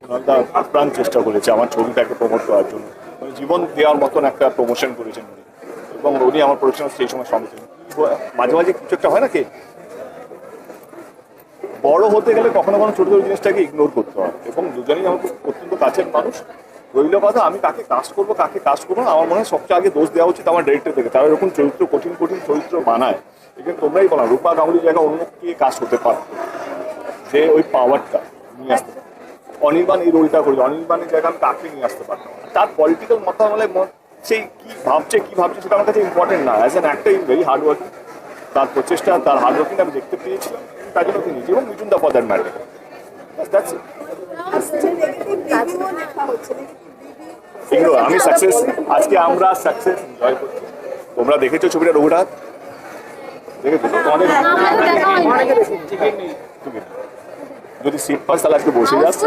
কুণালদা আপ্রাণ চেষ্টা করেছে আমার ছবিটাকে প্রমোট করার জন্য, মানে জীবন দেওয়ার মতন একটা প্রমোশন করেছেন উনি, এবং উনি আমার প্রোডাকশন সেই সময় সঙ্গে ছিলেন। মাঝে মাঝে কিছু একটা হয় না, কি বড় হতে গেলে কখনো কখনো ছোট ছোট জিনিসটাকে ইগনোর করতে হয়, এবং দুজনেই আমার খুব অত্যন্ত কাছের মানুষ। রইল কথা আমি কাকে কাস্ট করবো কাকে কাস্ট করবো না, আমার মনে হয় সবচেয়ে আগে দোষ দেওয়া উচিত আমার ডিরেক্টর থেকে। তারা এরকম চরিত্র কঠিন কঠিন চরিত্র বানায়, এখানে তোমরাই বলো রূপা গাঙ্গুলির জায়গায় অন্য কে কাস্ট হতে পারতো, যে ওই পাওয়ারটা নিয়ে আসতে পারে। অনির্বাণ এই রোলটা করি, অনির্বাণের জায়গায় আমি কাকে নিয়ে আসতে পারতাম না। তার পলিটিক্যাল মতামলে সেই কি ভাবছে সেটা আমার কাছে ইম্পর্টেন্ট না। As an actor is very hard working, তার প্রচেষ্টা তার হার্ড ওয়ার্কিং আমি দেখতে পেয়েছিলাম, তার জন্য তিনি এবং মিঠুন দা ফর দ্যাট ম্যাটার। এগুলো আমি সাকসেস, আজকে আমরা সাকসেস এনজয় করছি। তোমরা দেখেছো ছবিটা রঘুনাথ, দেখেছো তোমাদের? যদি সিট পাস তাহলে আজকে বসে যাচ্ছে।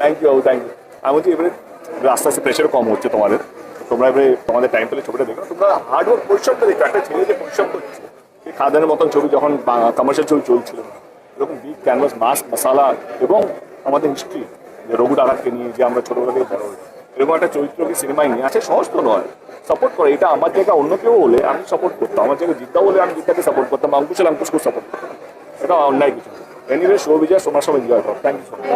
Thank you thank you. আমি বলছি এবারে আস্তে আস্তে প্রেশার কম হচ্ছে তোমাদের, তোমরা এবারে তোমাদের টাইম পেলে ছবিটা দেখো, তোমরা হার্ডওয়ার্ক পরিশ্রমটা দেখো। একটা ছেলে যে পরিশ্রম করছে, এই খাদানের মতন ছবি যখন কমার্শিয়াল ছবি চলছিল, এরকম বিগ ক্যানভাস মাস মশালা এবং আমাদের হিস্ট্রি যে রঘু ডাকাতকে নিয়ে যে আমরা ছোটোবেলা থেকে বড় হয়েছি, এরকম একটা চরিত্রকে সিনেমায় নিয়ে আসে সহজ তো নয়। সাপোর্ট করে, এটা আমার জায়গা অন্য কেউ হলে আমি সাপোর্ট করতাম, আমার জায়গায় জিদ্দা হলে আমি জিদ্দাকে সাপোর্ট করতাম, অঙ্কুশ হলে অঙ্কুশকে সাপোর্ট করতাম, এটা অন্যায় কিছু। এনিওয়ে শো বিজয় তোমরা সব এনজয় করো। Thank you so much.